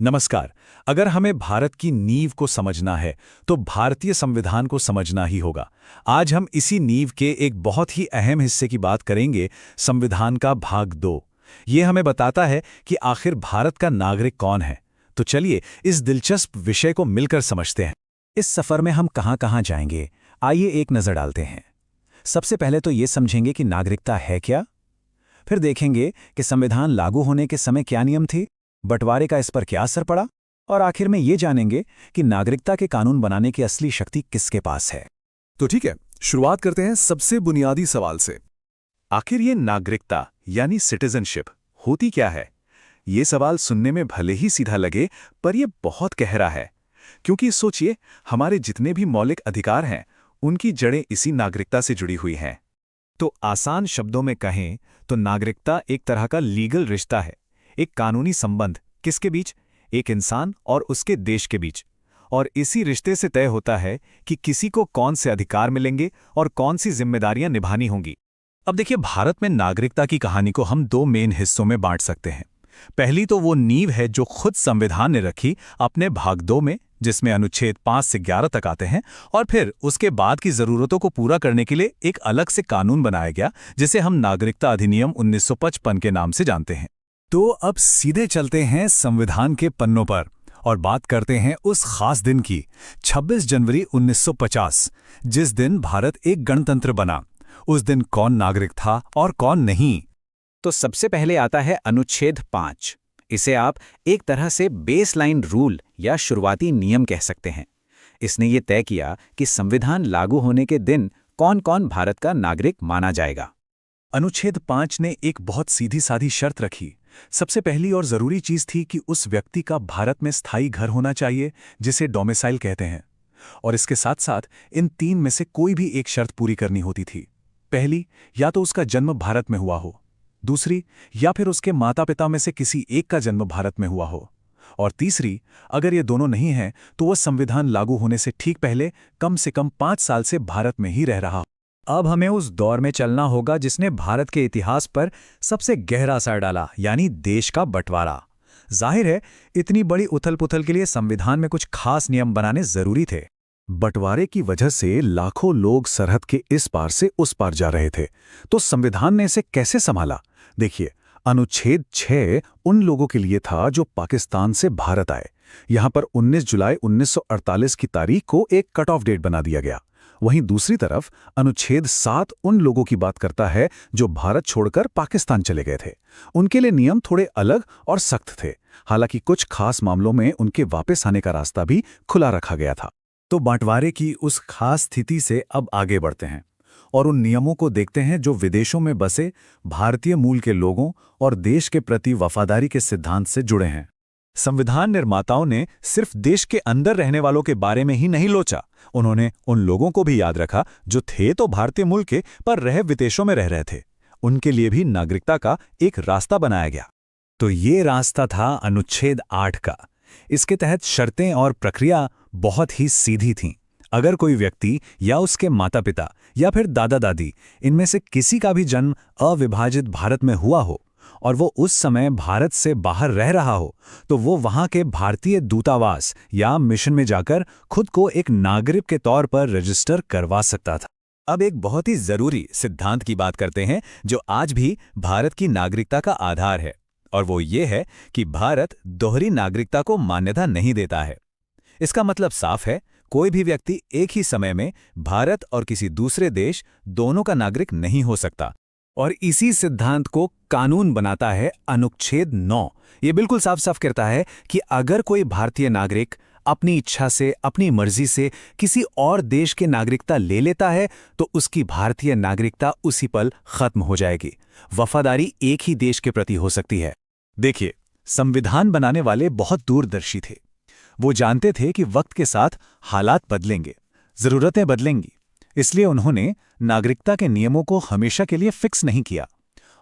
नमस्कार। अगर हमें भारत की नींव को समझना है तो भारतीय संविधान को समझना ही होगा। आज हम इसी नींव के एक बहुत ही अहम हिस्से की बात करेंगे, संविधान का भाग 2। ये हमें बताता है कि आखिर भारत का नागरिक कौन है। तो चलिए इस दिलचस्प विषय को मिलकर समझते हैं। इस सफर में हम कहां-कहां जाएंगे, आइए एक नजर डालते हैं। सबसे पहले तो ये समझेंगे कि नागरिकता है क्या। फिर देखेंगे कि संविधान लागू होने के समय क्या नियम थे, बंटवारे का इस पर क्या असर पड़ा, और आखिर में ये जानेंगे कि नागरिकता के कानून बनाने की असली शक्ति किसके पास है। तो ठीक है, शुरुआत करते हैं सबसे बुनियादी सवाल से। आखिर ये नागरिकता यानी सिटीजनशिप होती क्या है? ये सवाल सुनने में भले ही सीधा लगे, पर यह बहुत गहरा है। क्योंकि सोचिए, हमारे जितने भी मौलिक अधिकार हैं, उनकी जड़ें इसी नागरिकता से जुड़ी हुई हैं। तो आसान शब्दों में कहें तो नागरिकता एक तरह का लीगल रिश्ता है, एक कानूनी संबंध। किसके बीच? एक इंसान और उसके देश के बीच। और इसी रिश्ते से तय होता है कि किसी को कौन से अधिकार मिलेंगे और कौन सी जिम्मेदारियां निभानी होंगी। अब देखिए, भारत में नागरिकता की कहानी को हम दो मेन हिस्सों में बांट सकते हैं। पहली तो वो नींव है जो खुद संविधान ने रखी अपने भाग 2 में, जिसमें अनुच्छेद 5 से 11 तक आते हैं, और फिर उसके बाद की जरूरतों को पूरा करने के लिए एक अलग से कानून बनाया गया, जिसे हम नागरिकता अधिनियम 1955 के नाम से जानते हैं। तो अब सीधे चलते हैं संविधान के पन्नों पर और बात करते हैं उस खास दिन की, 26 जनवरी 1950, जिस दिन भारत एक गणतंत्र बना। उस दिन कौन नागरिक था और कौन नहीं? तो सबसे पहले आता है अनुच्छेद 5। इसे आप एक तरह से बेसलाइन रूल या शुरुआती नियम कह सकते हैं। इसने ये तय किया कि संविधान लागू होने के दिन कौन कौन भारत का नागरिक माना जाएगा। अनुच्छेद 5 ने एक बहुत सीधी साधी शर्त रखी। सबसे पहली और जरूरी चीज थी कि उस व्यक्ति का भारत में स्थायी घर होना चाहिए, जिसे डोमिसाइल कहते हैं। और इसके साथ साथ इन तीन में से कोई भी एक शर्त पूरी करनी होती थी। पहली, या तो उसका जन्म भारत में हुआ हो। दूसरी, या फिर उसके माता पिता में से किसी एक का जन्म भारत में हुआ हो। और तीसरी, अगर ये दोनों नहीं हैं तो वह संविधान लागू होने से ठीक पहले कम से कम 5 साल से भारत में ही रह रहा हो। अब हमें उस दौर में चलना होगा जिसने भारत के इतिहास पर सबसे गहरा असर डाला, यानी देश का बंटवारा। जाहिर है, इतनी बड़ी उथल-पुथल के लिए संविधान में कुछ खास नियम बनाने जरूरी थे। बंटवारे की वजह से लाखों लोग सरहद के इस पार से उस पार जा रहे थे, तो संविधान ने इसे कैसे संभाला? देखिए, अनुच्छेद 6 उन लोगों के लिए था जो पाकिस्तान से भारत आए। यहां पर 19 जुलाई 1948 की तारीख को एक कट ऑफ डेट बना दिया गया। वहीं दूसरी तरफ अनुच्छेद 7 उन लोगों की बात करता है जो भारत छोड़कर पाकिस्तान चले गए थे। उनके लिए नियम थोड़े अलग और सख्त थे, हालांकि कुछ खास मामलों में उनके वापस आने का रास्ता भी खुला रखा गया था। तो बंटवारे की उस खास स्थिति से अब आगे बढ़ते हैं और उन नियमों को देखते हैं जो विदेशों में बसे भारतीय मूल के लोगों और देश के प्रति वफादारी के सिद्धांत से जुड़े हैं। संविधान निर्माताओं ने सिर्फ देश के अंदर रहने वालों के बारे में ही नहीं लोचा, उन्होंने उन लोगों को भी याद रखा जो थे तो भारतीय मूल के पर रह विदेशों में रह रहे थे। उनके लिए भी नागरिकता का एक रास्ता बनाया गया। तो ये रास्ता था अनुच्छेद 8 का। इसके तहत शर्तें और प्रक्रिया बहुत ही सीधी थीं। अगर कोई व्यक्ति या उसके माता पिता या फिर दादा दादी इनमें से किसी का भी जन्म अविभाजित भारत में हुआ हो और वो उस समय भारत से बाहर रह रहा हो, तो वो वहां के भारतीय दूतावास या मिशन में जाकर खुद को एक नागरिक के तौर पर रजिस्टर करवा सकता था। अब एक बहुत ही जरूरी सिद्धांत की बात करते हैं जो आज भी भारत की नागरिकता का आधार है, और वो ये है कि भारत दोहरी नागरिकता को मान्यता नहीं देता है। इसका मतलब साफ है, कोई भी व्यक्ति एक ही समय में भारत और किसी दूसरे देश दोनों का नागरिक नहीं हो सकता। और इसी सिद्धांत को कानून बनाता है अनुच्छेद 9। ये बिल्कुल साफ साफ कहता है कि अगर कोई भारतीय नागरिक अपनी इच्छा से, अपनी मर्जी से किसी और देश के नागरिकता ले लेता है तो उसकी भारतीय नागरिकता उसी पल खत्म हो जाएगी। वफादारी एक ही देश के प्रति हो सकती है। देखिए, संविधान बनाने वाले बहुत दूरदर्शी थे। वो जानते थे कि वक्त के साथ हालात बदलेंगे, जरूरतें बदलेंगी, इसलिए उन्होंने नागरिकता के नियमों को हमेशा के लिए फिक्स नहीं किया।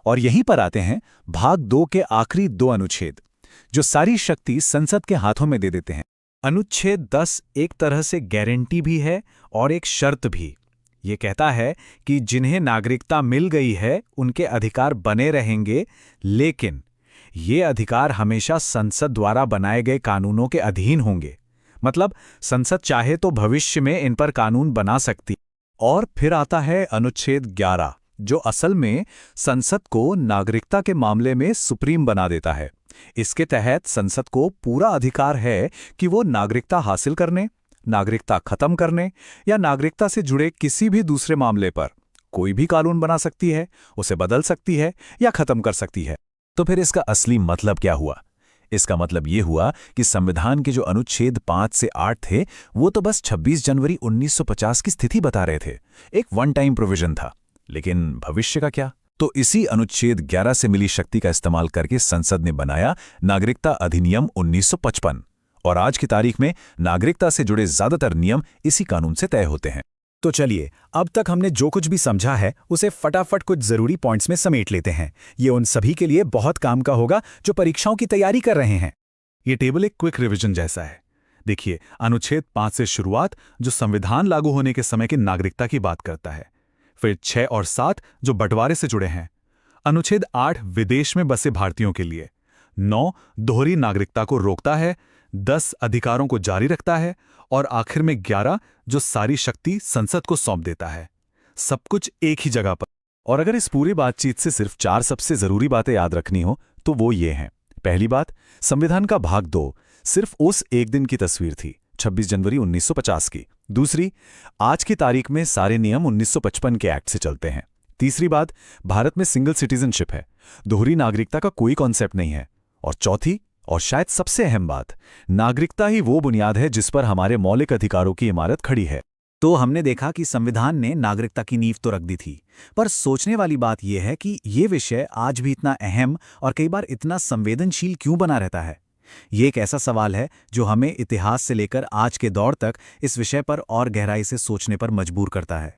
और यहीं पर आते हैं भाग 2 के आखिरी 2 अनुच्छेद, जो सारी शक्ति संसद के हाथों में दे देते हैं। अनुच्छेद 10 एक तरह से गारंटी भी है और एक शर्त भी। ये कहता है कि जिन्हें नागरिकता मिल गई है उनके अधिकार बने रहेंगे, लेकिन ये अधिकार हमेशा संसद द्वारा बनाए गए कानूनों के अधीन होंगे। मतलब संसद चाहे तो भविष्य में इन पर कानून बना सकती। और फिर आता है अनुच्छेद 11, जो असल में संसद को नागरिकता के मामले में सुप्रीम बना देता है। इसके तहत संसद को पूरा अधिकार है कि वो नागरिकता हासिल करने, नागरिकता खत्म करने या नागरिकता से जुड़े किसी भी दूसरे मामले पर कोई भी कानून बना सकती है, उसे बदल सकती है या खत्म कर सकती है। तो फिर इसका असली मतलब क्या हुआ? इसका मतलब ये हुआ कि संविधान के जो अनुच्छेद 5 से 8 थे, वो तो बस 26 जनवरी 1950 की स्थिति बता रहे थे। एक वन टाइम प्रोविजन था। लेकिन भविष्य का क्या? तो इसी अनुच्छेद 11 से मिली शक्ति का इस्तेमाल करके संसद ने बनाया नागरिकता अधिनियम 1955, और आज की तारीख में नागरिकता से जुड़े ज्यादातर नियम इसी कानून से तय होते हैं। तो चलिए, अब तक हमने जो कुछ भी समझा है उसे फटाफट कुछ जरूरी पॉइंट्स में समेट लेते हैं। ये उन सभी के लिए बहुत काम का होगा जो परीक्षाओं की तैयारी कर रहे हैं। ये टेबल एक क्विक रिवीजन जैसा है। देखिए, अनुच्छेद 5 से शुरुआत, जो संविधान लागू होने के समय की नागरिकता की बात करता है। फिर 6 और 7 जो बंटवारे से जुड़े हैं। अनुच्छेद 8 विदेश में बसे भारतीयों के लिए। 9 दोहरी नागरिकता को रोकता है। 10 अधिकारों को जारी रखता है। और आखिर में 11 जो सारी शक्ति संसद को सौंप देता है। सब कुछ एक ही जगह पर। और अगर इस पूरी बातचीत से सिर्फ 4 सबसे जरूरी बातें याद रखनी हो तो वो ये हैं। पहली बात, संविधान का भाग 2 सिर्फ उस एक दिन की तस्वीर थी, 26 जनवरी 1950 की। दूसरी, आज की तारीख में सारे नियम 1955 के एक्ट से चलते हैं। तीसरी बात, भारत में सिंगल सिटीजनशिप है, दोहरी नागरिकता का कोई कॉन्सेप्ट नहीं है। और चौथी और शायद सबसे अहम बात, नागरिकता ही वो बुनियाद है जिस पर हमारे मौलिक अधिकारों की इमारत खड़ी है। तो हमने देखा कि संविधान ने नागरिकता की नींव तो रख दी थी, पर सोचने वाली बात यह है कि ये विषय आज भी इतना अहम और कई बार इतना संवेदनशील क्यों बना रहता है। ये एक ऐसा सवाल है जो हमें इतिहास से लेकर आज के दौर तक इस विषय पर और गहराई से सोचने पर मजबूर करता है।